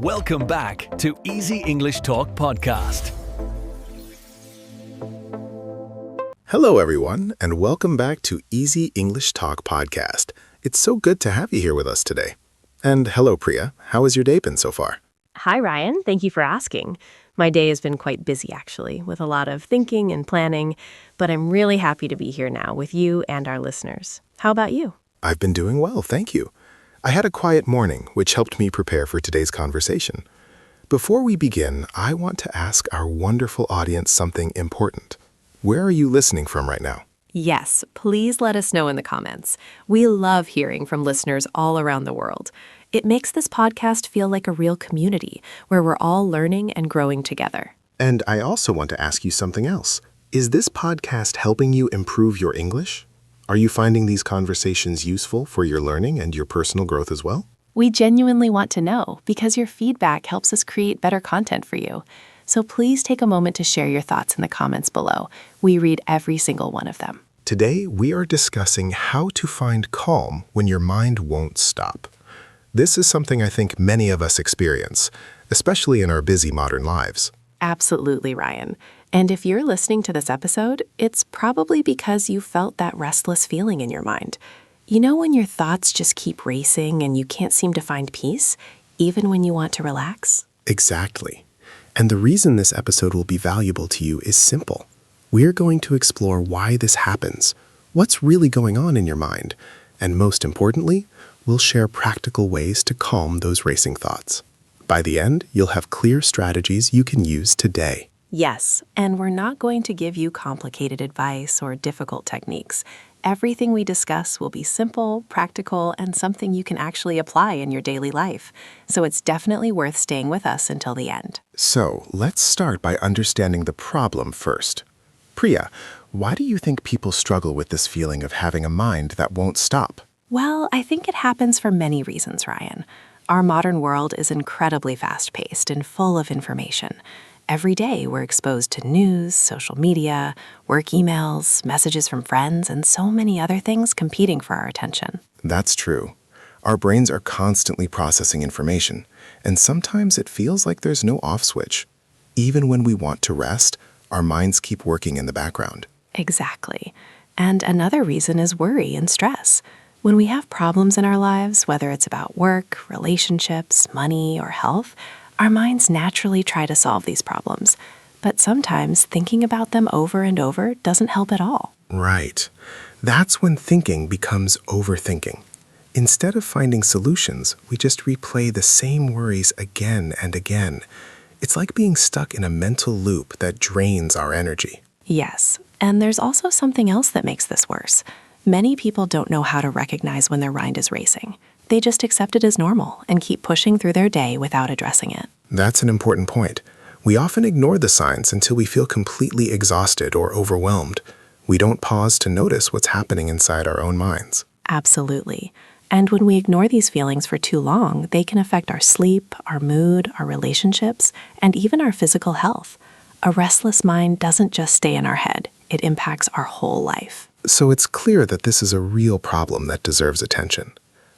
Welcome back to Easy English Talk Podcast. Hello, everyone, and welcome back to Easy English Talk Podcast. It's so good to have you here with us today. And hello, Priya. How has your day been so far? Hi, Ryan. Thank you for asking. My day has been quite busy, actually, with a lot of thinking and planning, but I'm really happy to be here now with you and our listeners. How about you? I've been doing well, thank you. I had a quiet morning, which helped me prepare for today's conversation. Before we begin, I want to ask our wonderful audience something important. Where are you listening from right now? Yes, please let us know in the comments. We love hearing from listeners all around the world. It makes this podcast feel like a real community where we're all learning and growing together. And I also want to ask you something else. Is this podcast helping you improve your English? Are you finding these conversations useful for your learning and your personal growth as well? We genuinely want to know because your feedback helps us create better content for you. So please take a moment to share your thoughts in the comments below. We read every single one of them. Today, we are discussing how to find calm when your mind won't stop. This is something I think many of us experience, especially in our busy modern lives. Absolutely, Ryan. And if you're listening to this episode, it's probably because you felt that restless feeling in your mind. You know when your thoughts just keep racing and you can't seem to find peace, even when you want to relax? Exactly. And the reason this episode will be valuable to you is simple. We're going to explore why this happens, what's really going on in your mind, and most importantly, we'll share practical ways to calm those racing thoughts. By the end, you'll have clear strategies you can use today. Yes, and we're not going to give you complicated advice or difficult techniques. Everything we discuss will be simple, practical, and something you can actually apply in your daily life. So it's definitely worth staying with us until the end. So, let's start by understanding the problem first. Priya, why do you think people struggle with this feeling of having a mind that won't stop? Well, I think it happens for many reasons, Ryan. Our modern world is incredibly fast-paced and full of information. Every day, we're exposed to news, social media, work emails, messages from friends, and so many other things competing for our attention. That's true. Our brains are constantly processing information, and sometimes it feels like there's no off switch. Even when we want to rest, our minds keep working in the background. Exactly. And another reason is worry and stress. When we have problems in our lives, whether it's about work, relationships, money, or health, our minds naturally try to solve these problems. But sometimes thinking about them over and over doesn't help at all. Right. That's when thinking becomes overthinking. Instead of finding solutions, we just replay the same worries again and again. It's like being stuck in a mental loop that drains our energy. Yes, and there's also something else that makes this worse. Many people don't know how to recognize when their mind is racing. They just accept it as normal and keep pushing through their day without addressing it. That's an important point. We often ignore the signs until we feel completely exhausted or overwhelmed. We don't pause to notice what's happening inside our own minds. Absolutely. And when we ignore these feelings for too long, they can affect our sleep, our mood, our relationships, and even our physical health. A restless mind doesn't just stay in our head. It impacts our whole life. So it's clear that this is a real problem that deserves attention.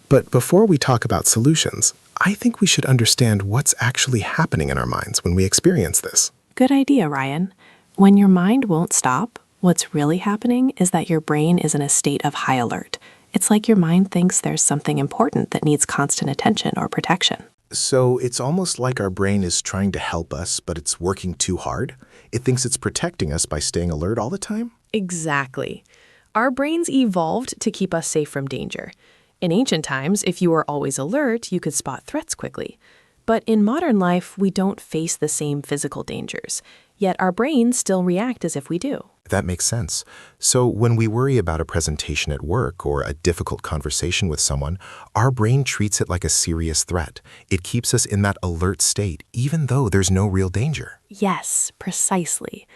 But before we talk about solutions, I think we should understand what's actually happening in our minds when we experience this. Good idea, Ryan. When your mind won't stop, what's really happening is that your brain is in a state of high alert. It's like your mind thinks there's something important that needs constant attention or protection. So it's almost like our brain is trying to help us, but it's working too hard. It thinks it's protecting us by staying alert all the time? Exactly. Our brains evolved to keep us safe from danger. In ancient times, if you were always alert, you could spot threats quickly. But in modern life, we don't face the same physical dangers, yet our brains still react as if we do. That makes sense. So when we worry about a presentation at work or a difficult conversation with someone, our brain treats it like a serious threat. It keeps us in that alert state, even though there's no real danger. Yes, precisely.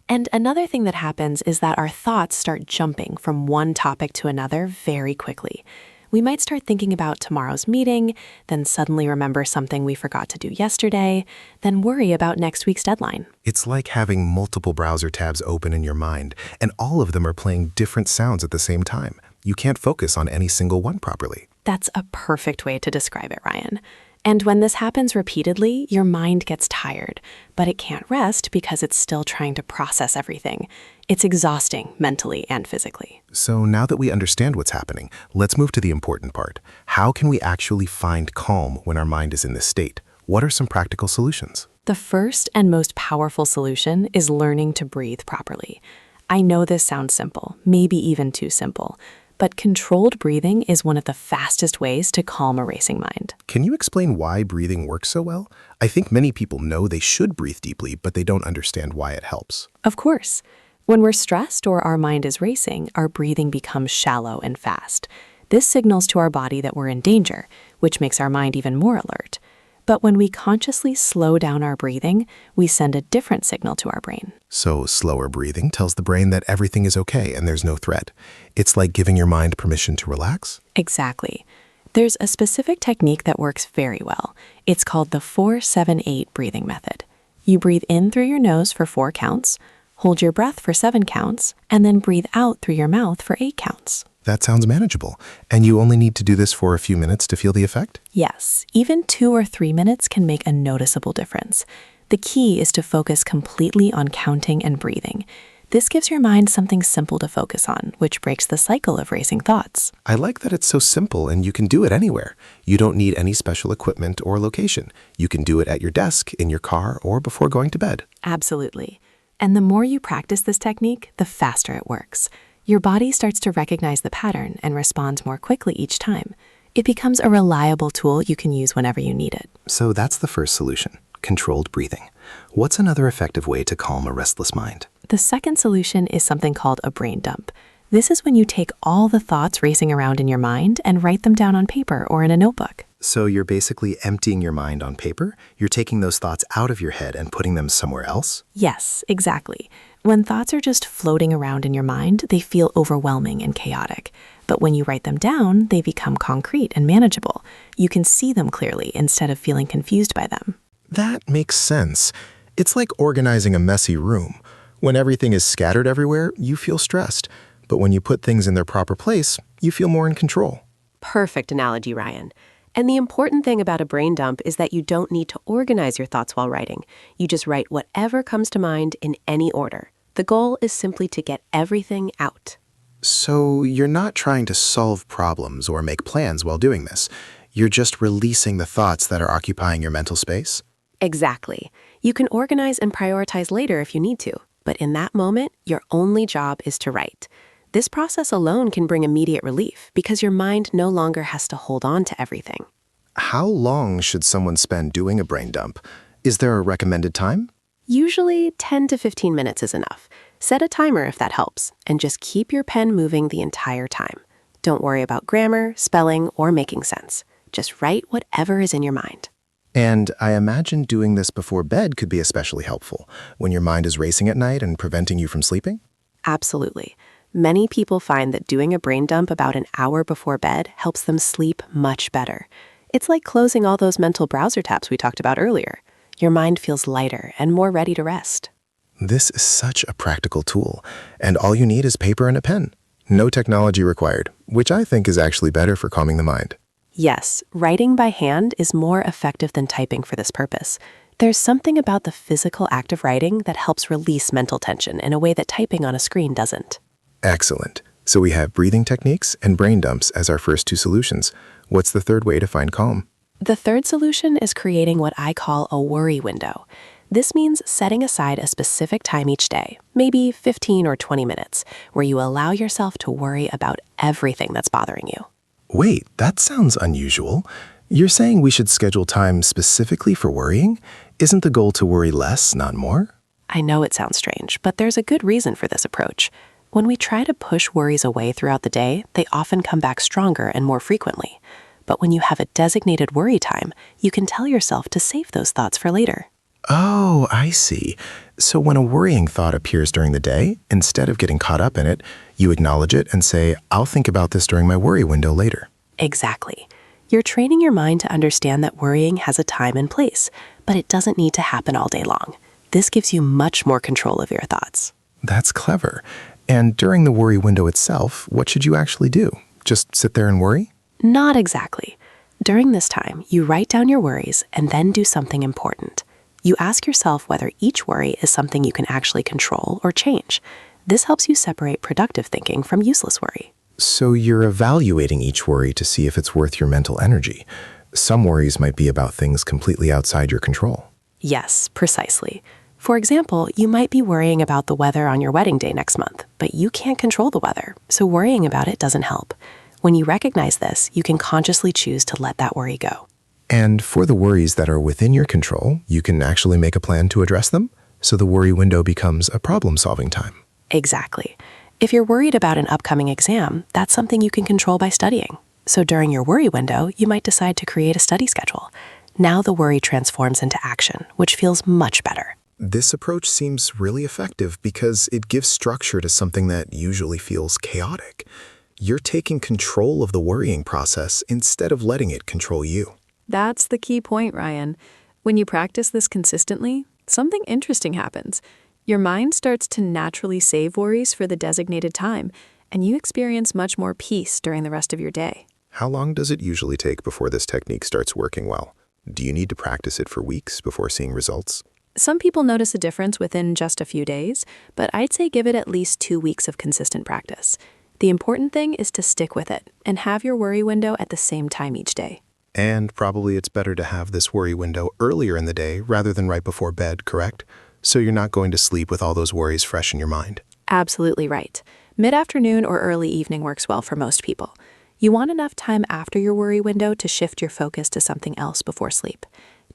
And another thing that happens is that our thoughts start jumping from one topic to another very quickly. We might start thinking about tomorrow's meeting, then suddenly remember something we forgot to do yesterday, then worry about next week's deadline. It's like having multiple browser tabs open in your mind, and all of them are playing different sounds at the same time. You can't focus on any single one properly. That's a perfect way to describe it, Ryan. And when this happens repeatedly, your mind gets tired, but it can't rest because it's still trying to process everything. It's exhausting mentally and physically. So now that we understand what's happening, let's move to the important part. How can we actually find calm when our mind is in this state? What are some practical solutions? The first and most powerful solution is learning to breathe properly. I know this sounds simple, maybe even too simple, but controlled breathing is one of the fastest ways to calm a racing mind. Can you explain why breathing works so well? I think many people know they should breathe deeply, but they don't understand why it helps. Of course. When we're stressed or our mind is racing, our breathing becomes shallow and fast. This signals to our body that we're in danger, which makes our mind even more alert. But when we consciously slow down our breathing, we send a different signal to our brain. So slower breathing tells the brain that everything is okay and there's no threat. It's like giving your mind permission to relax? Exactly. There's a specific technique that works very well. It's called the 4-7-8 breathing method. You breathe in through your nose for 4 counts, hold your breath for 7 counts, and then breathe out through your mouth for 8 counts. That sounds manageable. And you only need to do this for a few minutes to feel the effect? Yes, even 2 or 3 minutes can make a noticeable difference. The key is to focus completely on counting and breathing. This gives your mind something simple to focus on, which breaks the cycle of racing thoughts. I like that it's so simple and you can do it anywhere. You don't need any special equipment or location. You can do it at your desk, in your car, or before going to bed. Absolutely. And the more you practice this technique, the faster it works. Your body starts to recognize the pattern and responds more quickly each time. It becomes a reliable tool you can use whenever you need it. So that's the first solution, controlled breathing. What's another effective way to calm a restless mind? The second solution is something called a brain dump. This is when you take all the thoughts racing around in your mind and write them down on paper or in a notebook. So you're basically emptying your mind on paper? You're taking those thoughts out of your head and putting them somewhere else? Yes, exactly. When thoughts are just floating around in your mind, they feel overwhelming and chaotic. But when you write them down, they become concrete and manageable. You can see them clearly instead of feeling confused by them. That makes sense. It's like organizing a messy room. When everything is scattered everywhere, you feel stressed. But when you put things in their proper place, you feel more in control. Perfect analogy, Ryan. And the important thing about a brain dump is that you don't need to organize your thoughts while writing. You just write whatever comes to mind in any order. The goal is simply to get everything out. So you're not trying to solve problems or make plans while doing this. You're just releasing the thoughts that are occupying your mental space? Exactly. You can organize and prioritize later if you need to, but in that moment, your only job is to write. This process alone can bring immediate relief because your mind no longer has to hold on to everything. How long should someone spend doing a brain dump? Is there a recommended time? Usually 10 to 15 minutes is enough. Set a timer if that helps, and just keep your pen moving the entire time. Don't worry about grammar, spelling, or making sense. Just write whatever is in your mind. And I imagine doing this before bed could be especially helpful when your mind is racing at night and preventing you from sleeping? Absolutely. Many people find that doing a brain dump about an hour before bed helps them sleep much better. It's like closing all those mental browser tabs we talked about earlier. Your mind feels lighter and more ready to rest. This is such a practical tool, and all you need is paper and a pen. No technology required, which I think is actually better for calming the mind. Yes, writing by hand is more effective than typing for this purpose. There's something about the physical act of writing that helps release mental tension in a way that typing on a screen doesn't. Excellent. So we have breathing techniques and brain dumps as our first two solutions. What's the third way to find calm? The third solution is creating what I call a worry window. This means setting aside a specific time each day, maybe 15 or 20 minutes, where you allow yourself to worry about everything that's bothering you. Wait, that sounds unusual. You're saying we should schedule time specifically for worrying? Isn't the goal to worry less, not more? I know it sounds strange, but there's a good reason for this approach. When we try to push worries away throughout the day, they often come back stronger and more frequently. But when you have a designated worry time, you can tell yourself to save those thoughts for later. Oh, I see. So when a worrying thought appears during the day, instead of getting caught up in it, you acknowledge it and say, I'll think about this during my worry window later. Exactly. You're training your mind to understand that worrying has a time and place, but it doesn't need to happen all day long. This gives you much more control of your thoughts. That's clever. And during the worry window itself, what should you actually do? Just sit there and worry? Not exactly. During this time, you write down your worries and then do something important. You ask yourself whether each worry is something you can actually control or change. This helps you separate productive thinking from useless worry. So you're evaluating each worry to see if it's worth your mental energy. Some worries might be about things completely outside your control. Yes, precisely. For example, you might be worrying about the weather on your wedding day next month, but you can't control the weather, so worrying about it doesn't help. When you recognize this, you can consciously choose to let that worry go. And for the worries that are within your control, you can actually make a plan to address them, so the worry window becomes a problem-solving time. Exactly. If you're worried about an upcoming exam, that's something you can control by studying. So during your worry window, you might decide to create a study schedule. Now the worry transforms into action, which feels much better. This approach seems really effective because it gives structure to something that usually feels chaotic. You're taking control of the worrying process instead of letting it control you. That's the key point, Ryan. When you practice this consistently, something interesting happens. Your mind starts to naturally save worries for the designated time, and you experience much more peace during the rest of your day. How long does it usually take before this technique starts working well? Do you need to practice it for weeks before seeing results? Some people notice a difference within just a few days, but I'd say give it at least 2 weeks of consistent practice. The important thing is to stick with it and have your worry window at the same time each day. And probably it's better to have this worry window earlier in the day rather than right before bed, correct? So you're not going to sleep with all those worries fresh in your mind. Absolutely right. Mid-afternoon or early evening works well for most people. You want enough time after your worry window to shift your focus to something else before sleep.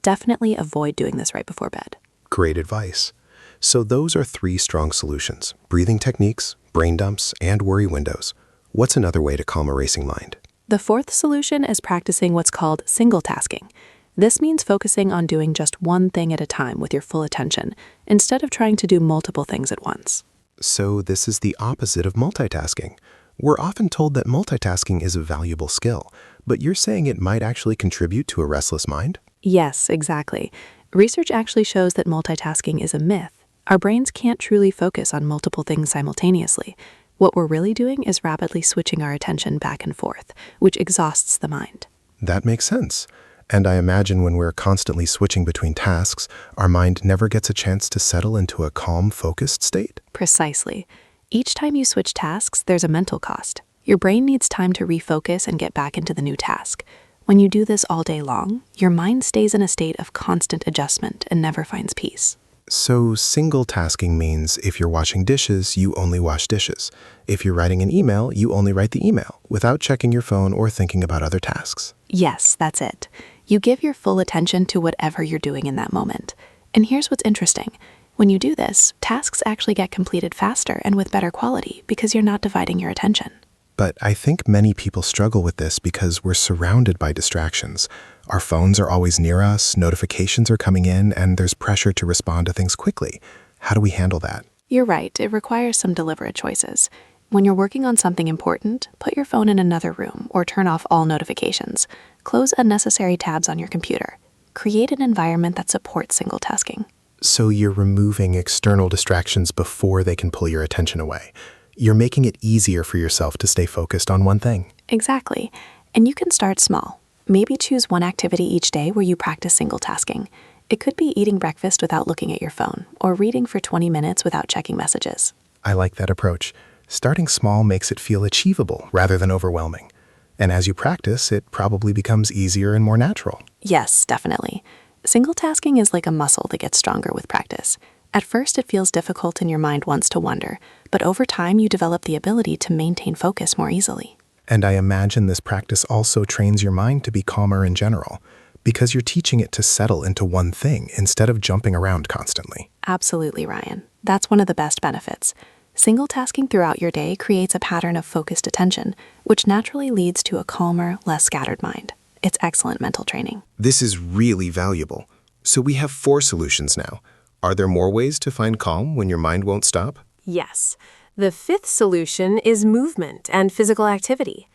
Definitely avoid doing this right before bed. Great advice. So those are 3 strong solutions: breathing techniques, brain dumps, and worry windows. What's another way to calm a racing mind? The 4th solution is practicing what's called single tasking. This means focusing on doing just one thing at a time with your full attention, instead of trying to do multiple things at once. So this is the opposite of multitasking. We're often told that multitasking is a valuable skill, but you're saying it might actually contribute to a restless mind? Yes, exactly. Research actually shows that multitasking is a myth. Our brains can't truly focus on multiple things simultaneously. What we're really doing is rapidly switching our attention back and forth, which exhausts the mind. That makes sense. And I imagine when we're constantly switching between tasks, our mind never gets a chance to settle into a calm, focused state? Precisely. Each time you switch tasks, there's a mental cost. Your brain needs time to refocus and get back into the new task. When you do this all day long, your mind stays in a state of constant adjustment and never finds peace. So single tasking means if you're washing dishes, you only wash dishes. If you're writing an email, you only write the email without checking your phone or thinking about other tasks. Yes, that's it. You give your full attention to whatever you're doing in that moment. And here's what's interesting. When you do this, tasks actually get completed faster and with better quality because you're not dividing your attention. But I think many people struggle with this because we're surrounded by distractions. Our phones are always near us, notifications are coming in, and there's pressure to respond to things quickly. How do we handle that? You're right, it requires some deliberate choices. When you're working on something important, put your phone in another room or turn off all notifications. Close unnecessary tabs on your computer. Create an environment that supports single tasking. So you're removing external distractions before they can pull your attention away. You're making it easier for yourself to stay focused on one thing. Exactly. And you can start small. Maybe choose one activity each day where you practice single tasking. It could be eating breakfast without looking at your phone, or reading for 20 minutes without checking messages. I like that approach. Starting small makes it feel achievable rather than overwhelming. And as you practice, it probably becomes easier and more natural. Yes, definitely. Single tasking is like a muscle that gets stronger with practice. At first, it feels difficult and your mind wants to wander, but over time, you develop the ability to maintain focus more easily. And I imagine this practice also trains your mind to be calmer in general, because you're teaching it to settle into one thing instead of jumping around constantly. Absolutely, Ryan. That's one of the best benefits. Single tasking throughout your day creates a pattern of focused attention, which naturally leads to a calmer, less scattered mind. It's excellent mental training. This is really valuable. So we have 4 solutions now. Are there more ways to find calm when your mind won't stop? Yes. The 5th solution is movement and physical activity.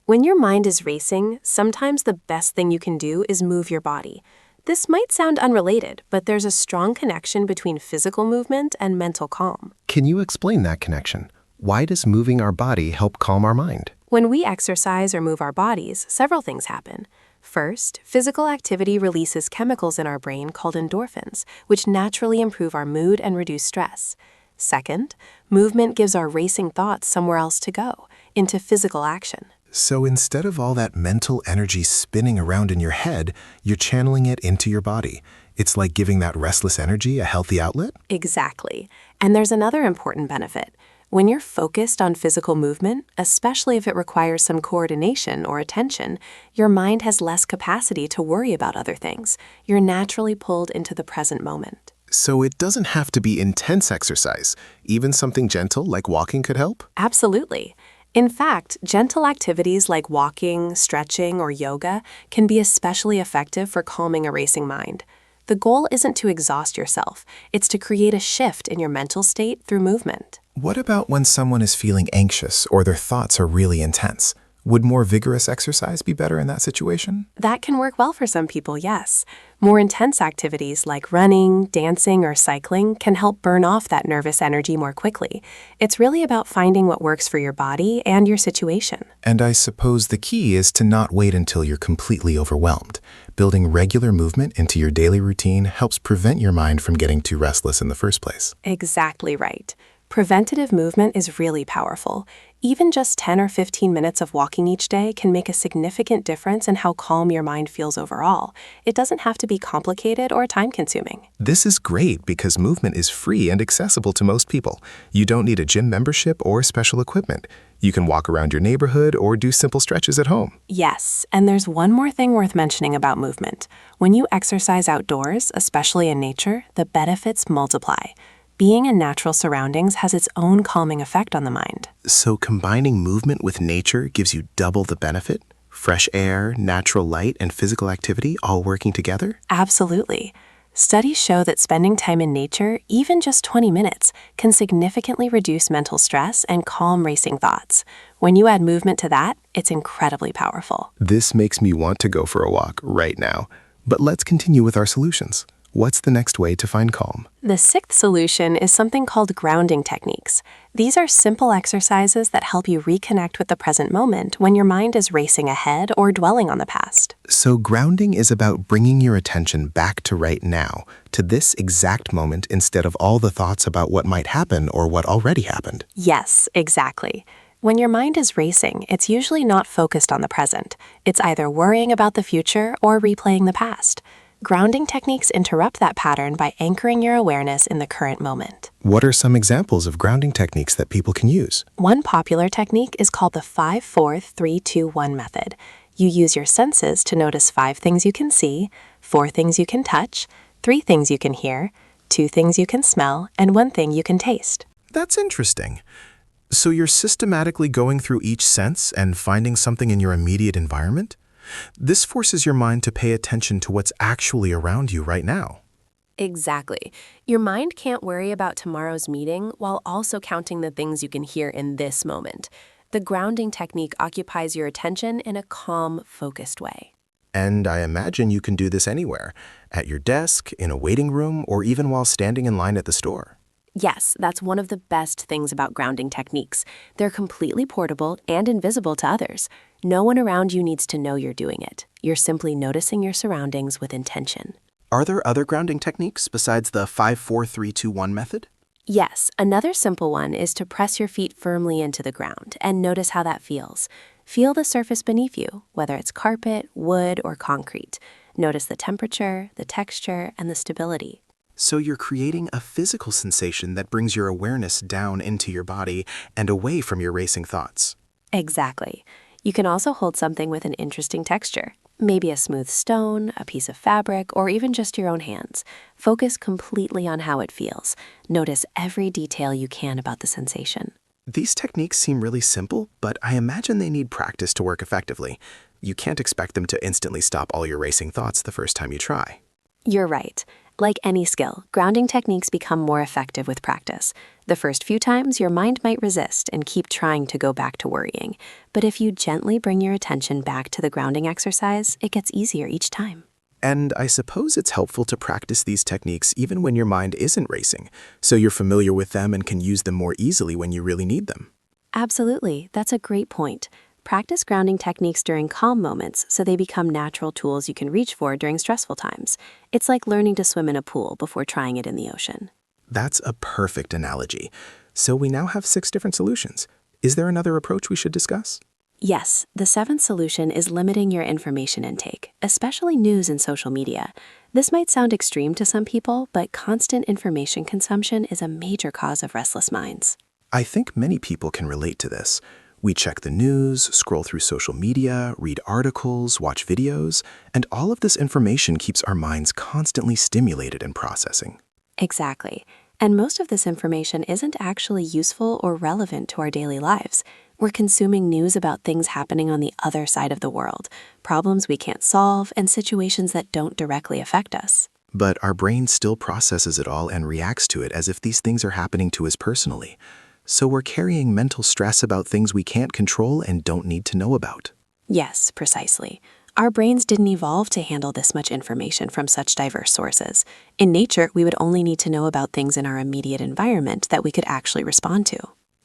When your mind is racing, sometimes the best thing you can do is move your body. This might sound unrelated, but there's a strong connection between physical movement and mental calm. Can you explain that connection? Why does moving our body help calm our mind? When we exercise or move our bodies, several things happen. First, physical activity releases chemicals in our brain called endorphins, which naturally improve our mood and reduce stress. Second, movement gives our racing thoughts somewhere else to go, into physical action. So instead of all that mental energy spinning around in your head, you're channeling it into your body. It's like giving that restless energy a healthy outlet? Exactly. And there's another important benefit. When you're focused on physical movement, especially if it requires some coordination or attention, your mind has less capacity to worry about other things. You're naturally pulled into the present moment. So it doesn't have to be intense exercise. Even something gentle like walking could help? Absolutely. In fact, gentle activities like walking, stretching, or yoga can be especially effective for calming a racing mind. The goal isn't to exhaust yourself, it's to create a shift in your mental state through movement. What about when someone is feeling anxious or their thoughts are really intense? Would more vigorous exercise be better in that situation? That can work well for some people, yes. More intense activities like running, dancing, or cycling can help burn off that nervous energy more quickly. It's really about finding what works for your body and your situation. And I suppose the key is to not wait until you're completely overwhelmed. Building regular movement into your daily routine helps prevent your mind from getting too restless in the first place. Exactly right. Preventative movement is really powerful. Even just 10 or 15 minutes of walking each day can make a significant difference in how calm your mind feels overall. It doesn't have to be complicated or time-consuming. This is great because movement is free and accessible to most people. You don't need a gym membership or special equipment. You can walk around your neighborhood or do simple stretches at home. Yes, and there's one more thing worth mentioning about movement. When you exercise outdoors, especially in nature, the benefits multiply. Being in natural surroundings has its own calming effect on the mind. So combining movement with nature gives you double the benefit? Fresh air, natural light, and physical activity all working together? Absolutely. Studies show that spending time in nature, even just 20 minutes, can significantly reduce mental stress and calm racing thoughts. When you add movement to that, it's incredibly powerful. This makes me want to go for a walk right now. But let's continue with our solutions. What's the next way to find calm? The sixth solution is something called grounding techniques. These are simple exercises that help you reconnect with the present moment when your mind is racing ahead or dwelling on the past. So grounding is about bringing your attention back to right now, to this exact moment instead of all the thoughts about what might happen or what already happened. Yes, exactly. When your mind is racing, it's usually not focused on the present. It's either worrying about the future or replaying the past. Grounding techniques interrupt that pattern by anchoring your awareness in the current moment. What are some examples of grounding techniques that people can use? One popular technique is called the 5-4-3-2-1 method. You use your senses to notice 5 things you can see, 4 things you can touch, 3 things you can hear, 2 things you can smell, and 1 thing you can taste. That's interesting. So you're systematically going through each sense and finding something in your immediate environment? This forces your mind to pay attention to what's actually around you right now. Exactly. Your mind can't worry about tomorrow's meeting while also counting the things you can hear in this moment. The grounding technique occupies your attention in a calm, focused way. And I imagine you can do this anywhere, at your desk, in a waiting room, or even while standing in line at the store. Yes, that's one of the best things about grounding techniques. They're completely portable and invisible to others. No one around you needs to know you're doing it. You're simply noticing your surroundings with intention. Are there other grounding techniques besides the 5-4-3-2-1 method? Yes, another simple one is to press your feet firmly into the ground and notice how that feels. Feel the surface beneath you, whether it's carpet, wood, or concrete. Notice the temperature, the texture, and the stability. So you're creating a physical sensation that brings your awareness down into your body and away from your racing thoughts. Exactly. You can also hold something with an interesting texture. Maybe a smooth stone, a piece of fabric, or even just your own hands. Focus completely on how it feels. Notice every detail you can about the sensation. These techniques seem really simple, but I imagine they need practice to work effectively. You can't expect them to instantly stop all your racing thoughts the first time you try. You're right. Like any skill, grounding techniques become more effective with practice. The first few times, your mind might resist and keep trying to go back to worrying. But if you gently bring your attention back to the grounding exercise, it gets easier each time. And I suppose it's helpful to practice these techniques even when your mind isn't racing, so you're familiar with them and can use them more easily when you really need them. Absolutely. That's a great point. Practice grounding techniques during calm moments so they become natural tools you can reach for during stressful times. It's like learning to swim in a pool before trying it in the ocean. That's a perfect analogy. So we now have 6 different solutions. Is there another approach we should discuss? Yes, the seventh solution is limiting your information intake, especially news and social media. This might sound extreme to some people, but constant information consumption is a major cause of restless minds. I think many people can relate to this. We check the news, scroll through social media, read articles, watch videos, and all of this information keeps our minds constantly stimulated and processing. Exactly. And most of this information isn't actually useful or relevant to our daily lives. We're consuming news about things happening on the other side of the world, problems we can't solve, and situations that don't directly affect us. But our brain still processes it all and reacts to it as if these things are happening to us personally. So we're carrying mental stress about things we can't control and don't need to know about. Yes, precisely. Our brains didn't evolve to handle this much information from such diverse sources. In nature, we would only need to know about things in our immediate environment that we could actually respond to.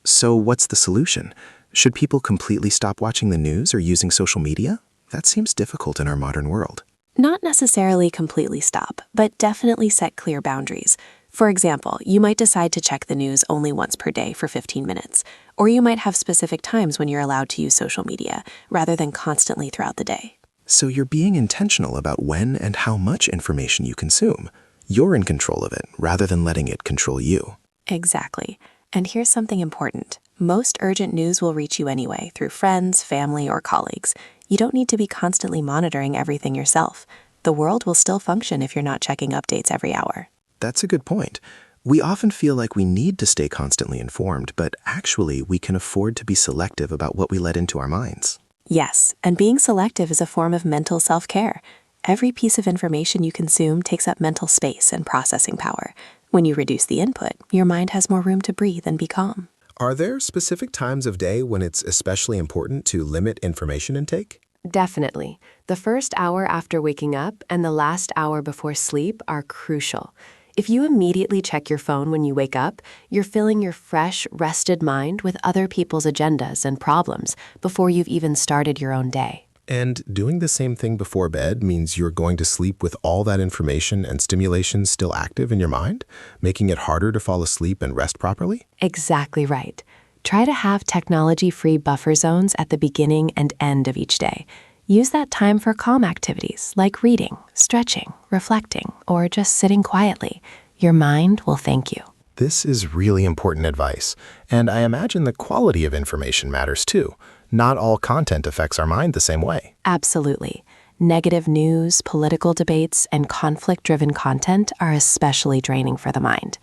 So what's the solution? Should people completely stop watching the news or using social media? That seems difficult in our modern world. Not necessarily completely stop, but definitely set clear boundaries. For example, you might decide to check the news only once per day for 15 minutes, or you might have specific times when you're allowed to use social media, rather than constantly throughout the day. So you're being intentional about when and how much information you consume. You're in control of it, rather than letting it control you. Exactly. And here's something important. Most urgent news will reach you anyway, through friends, family, or colleagues. You don't need to be constantly monitoring everything yourself. The world will still function if you're not checking updates every hour. That's a good point. We often feel like we need to stay constantly informed, but actually we can afford to be selective about what we let into our minds. Yes, and being selective is a form of mental self-care. Every piece of information you consume takes up mental space and processing power. When you reduce the input, your mind has more room to breathe and be calm. Are there specific times of day when it's especially important to limit information intake? Definitely. The first hour after waking up and the last hour before sleep are crucial. If you immediately check your phone when you wake up, you're filling your fresh, rested mind with other people's agendas and problems before you've even started your own day. And doing the same thing before bed means you're going to sleep with all that information and stimulation still active in your mind, making it harder to fall asleep and rest properly? Exactly right. Try to have technology-free buffer zones at the beginning and end of each day. Use that time for calm activities like reading, stretching, reflecting, or just sitting quietly. Your mind will thank you. This is really important advice, and I imagine the quality of information matters too. Not all content affects our mind the same way. Absolutely. Negative news, political debates, and conflict-driven content are especially draining for the mind.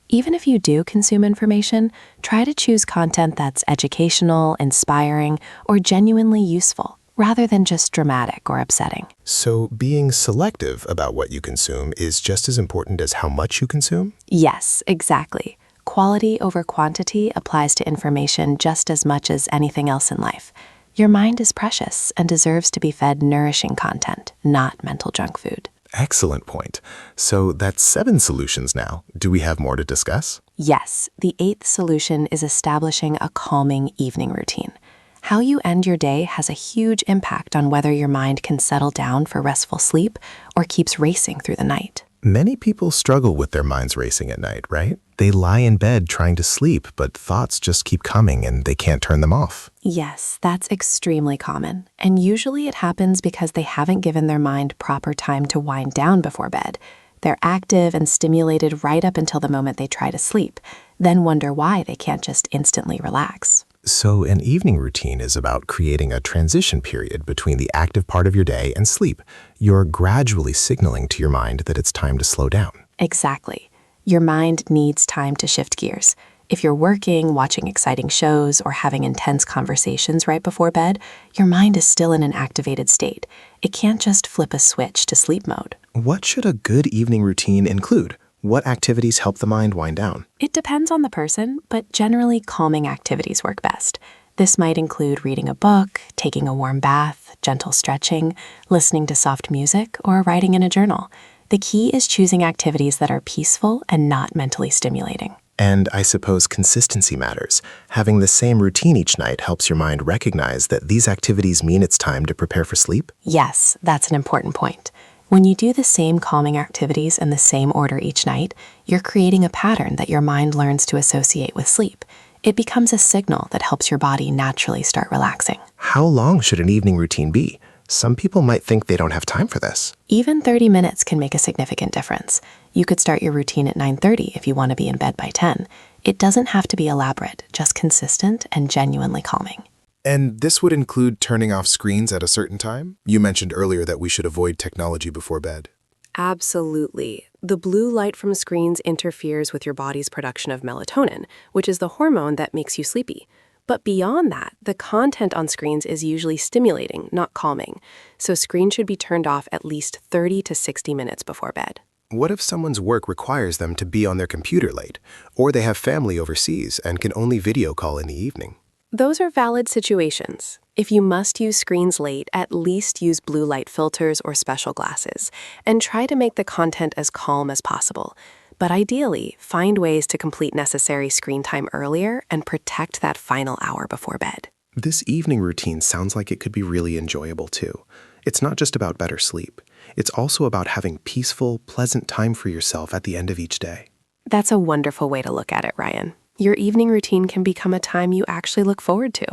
Even if you do consume information, try to choose content that's educational, inspiring, or genuinely useful, rather than just dramatic or upsetting. So being selective about what you consume is just as important as how much you consume? Yes, exactly. Quality over quantity applies to information just as much as anything else in life. Your mind is precious and deserves to be fed nourishing content, not mental junk food. Excellent point. So that's 7 solutions now. Do we have more to discuss? Yes, the 8th solution is establishing a calming evening routine. How you end your day has a huge impact on whether your mind can settle down for restful sleep or keeps racing through the night. Many people struggle with their minds racing at night, right? They lie in bed trying to sleep, but thoughts just keep coming and they can't turn them off. Yes, that's extremely common. And usually it happens because they haven't given their mind proper time to wind down before bed. They're active and stimulated right up until the moment they try to sleep, then wonder why they can't just instantly relax. So an evening routine is about creating a transition period between the active part of your day and sleep. You're gradually signaling to your mind that it's time to slow down. Exactly. Your mind needs time to shift gears. If you're working, watching exciting shows, or having intense conversations right before bed, your mind is still in an activated state. It can't just flip a switch to sleep mode. What should a good evening routine include? What activities help the mind wind down? It depends on the person, but generally calming activities work best. This might include reading a book, taking a warm bath, gentle stretching, listening to soft music, or writing in a journal. The key is choosing activities that are peaceful and not mentally stimulating. And I suppose consistency matters. Having the same routine each night helps your mind recognize that these activities mean it's time to prepare for sleep? Yes, that's an important point. When you do the same calming activities in the same order each night, you're creating a pattern that your mind learns to associate with sleep. It becomes a signal that helps your body naturally start relaxing. How long should an evening routine be? Some people might think they don't have time for this. Even 30 minutes can make a significant difference. You could start your routine at 9:30 if you want to be in bed by 10. It doesn't have to be elaborate, just consistent and genuinely calming. And this would include turning off screens at a certain time? You mentioned earlier that we should avoid technology before bed. Absolutely. The blue light from screens interferes with your body's production of melatonin, which is the hormone that makes you sleepy. But beyond that, the content on screens is usually stimulating, not calming. So screens should be turned off at least 30 to 60 minutes before bed. What if someone's work requires them to be on their computer late, or they have family overseas and can only video call in the evening? Those are valid situations. If you must use screens late, at least use blue light filters or special glasses, and try to make the content as calm as possible. But ideally, find ways to complete necessary screen time earlier and protect that final hour before bed. This evening routine sounds like it could be really enjoyable too. It's not just about better sleep. It's also about having peaceful, pleasant time for yourself at the end of each day. That's a wonderful way to look at it, Ryan. Your evening routine can become a time you actually look forward to.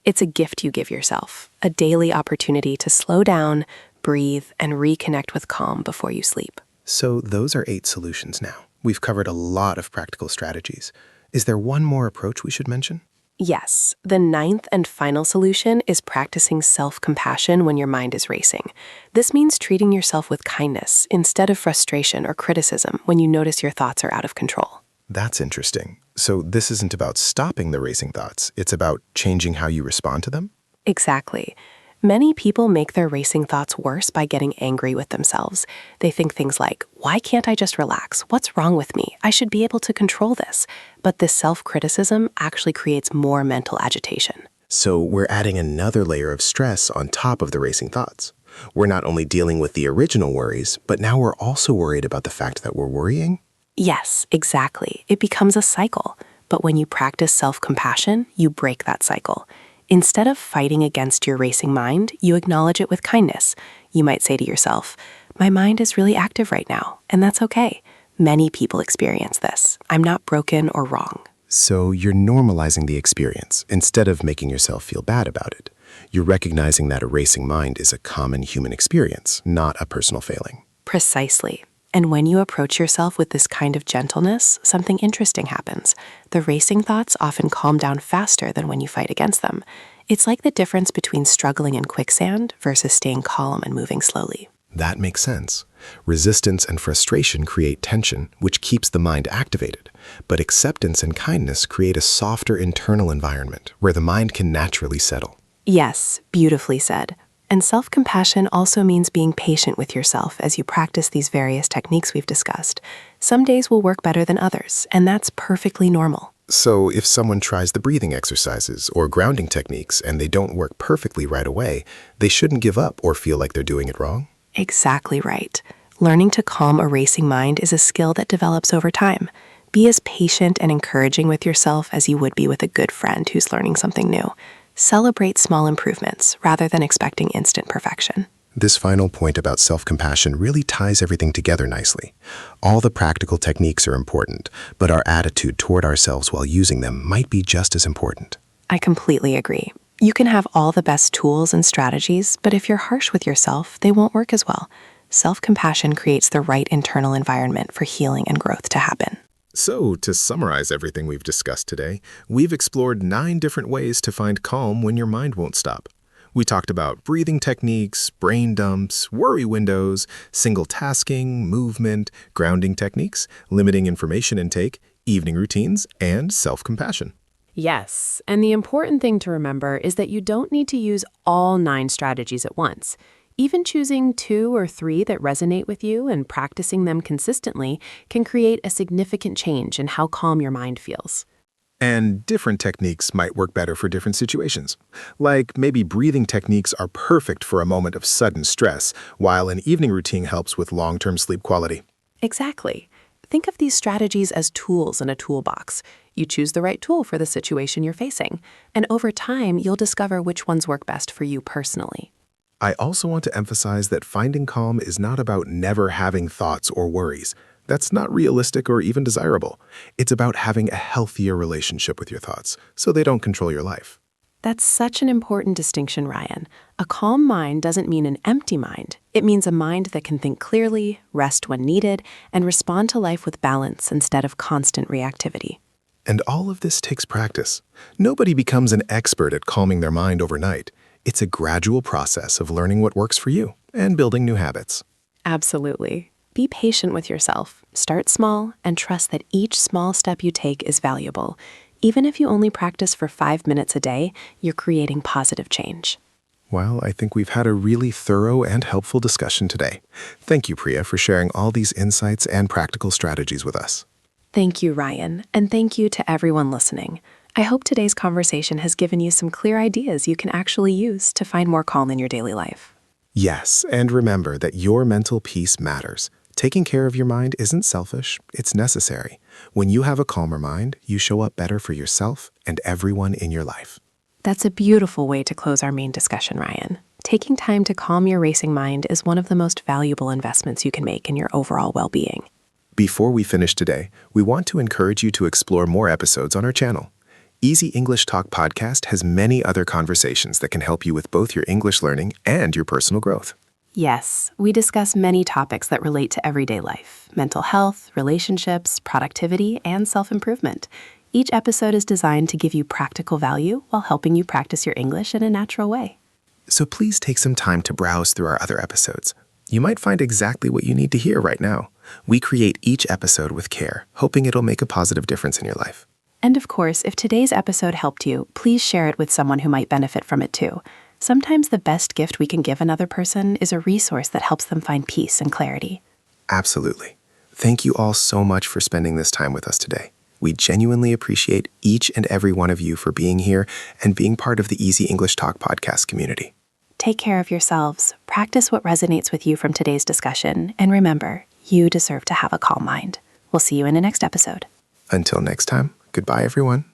It's a gift you give yourself, a daily opportunity to slow down, breathe, and reconnect with calm before you sleep. So those are 8 solutions now. We've covered a lot of practical strategies. Is there one more approach we should mention? Yes, the 9th and final solution is practicing self-compassion when your mind is racing. This means treating yourself with kindness instead of frustration or criticism when you notice your thoughts are out of control. That's interesting. So this isn't about stopping the racing thoughts. It's about changing how you respond to them? Exactly. Many people make their racing thoughts worse by getting angry with themselves. They think things like, why can't I just relax? What's wrong with me? I should be able to control this. But this self-criticism actually creates more mental agitation. So we're adding another layer of stress on top of the racing thoughts. We're not only dealing with the original worries, but now we're also worried about the fact that we're worrying? Yes, exactly. It becomes a cycle. But when you practice self-compassion, you break that cycle. Instead of fighting against your racing mind, you acknowledge it with kindness. You might say to yourself, my mind is really active right now, and that's okay. Many people experience this. I'm not broken or wrong. So you're normalizing the experience instead of making yourself feel bad about it. You're recognizing that a racing mind is a common human experience, not a personal failing. Precisely. And when you approach yourself with this kind of gentleness, something interesting happens. The racing thoughts often calm down faster than when you fight against them. It's like the difference between struggling in quicksand versus staying calm and moving slowly. That makes sense. Resistance and frustration create tension, which keeps the mind activated. But acceptance and kindness create a softer internal environment where the mind can naturally settle. Yes, beautifully said. And self-compassion also means being patient with yourself as you practice these various techniques we've discussed. Some days will work better than others, and that's perfectly normal. So if someone tries the breathing exercises or grounding techniques and they don't work perfectly right away, they shouldn't give up or feel like they're doing it wrong? Exactly right. Learning to calm a racing mind is a skill that develops over time. Be as patient and encouraging with yourself as you would be with a good friend who's learning something new. Celebrate small improvements rather than expecting instant perfection. This final point about self-compassion really ties everything together nicely. All the practical techniques are important, but our attitude toward ourselves while using them might be just as important. I completely agree. You can have all the best tools and strategies, but if you're harsh with yourself, they won't work as well. Self-compassion creates the right internal environment for healing and growth to happen. So, to summarize everything we've discussed today, we've explored 9 different ways to find calm when your mind won't stop. We talked about breathing techniques, brain dumps, worry windows, single tasking, movement, grounding techniques, limiting information intake, evening routines, and self-compassion. Yes, and the important thing to remember is that you don't need to use all 9 strategies at once. Even choosing 2 or 3 that resonate with you and practicing them consistently can create a significant change in how calm your mind feels. And different techniques might work better for different situations. Like maybe breathing techniques are perfect for a moment of sudden stress, while an evening routine helps with long-term sleep quality. Exactly. Think of these strategies as tools in a toolbox. You choose the right tool for the situation you're facing, and over time, you'll discover which ones work best for you personally. I also want to emphasize that finding calm is not about never having thoughts or worries. That's not realistic or even desirable. It's about having a healthier relationship with your thoughts so they don't control your life. That's such an important distinction, Ryan. A calm mind doesn't mean an empty mind. It means a mind that can think clearly, rest when needed, and respond to life with balance instead of constant reactivity. And all of this takes practice. Nobody becomes an expert at calming their mind overnight. It's a gradual process of learning what works for you and building new habits. Absolutely. Be patient with yourself. Start small and trust that each small step you take is valuable. Even if you only practice for 5 minutes a day, you're creating positive change. Well, I think we've had a really thorough and helpful discussion today. Thank you, Priya, for sharing all these insights and practical strategies with us. Thank you, Ryan, and thank you to everyone listening. I hope today's conversation has given you some clear ideas you can actually use to find more calm in your daily life. Yes, and remember that your mental peace matters. Taking care of your mind isn't selfish, it's necessary. When you have a calmer mind, you show up better for yourself and everyone in your life. That's a beautiful way to close our main discussion, Ryan. Taking time to calm your racing mind is one of the most valuable investments you can make in your overall well-being. Before we finish today, we want to encourage you to explore more episodes on our channel. Easy English Talk Podcast has many other conversations that can help you with both your English learning and your personal growth. Yes, we discuss many topics that relate to everyday life: mental health, relationships, productivity, and self-improvement. Each episode is designed to give you practical value while helping you practice your English in a natural way. So please take some time to browse through our other episodes. You might find exactly what you need to hear right now. We create each episode with care, hoping it'll make a positive difference in your life. And of course, if today's episode helped you, please share it with someone who might benefit from it too. Sometimes the best gift we can give another person is a resource that helps them find peace and clarity. Absolutely. Thank you all so much for spending this time with us today. We genuinely appreciate each and every one of you for being here and being part of the Easy English Talk podcast community. Take care of yourselves, practice what resonates with you from today's discussion, and remember, you deserve to have a calm mind. We'll see you in the next episode. Until next time, goodbye, everyone.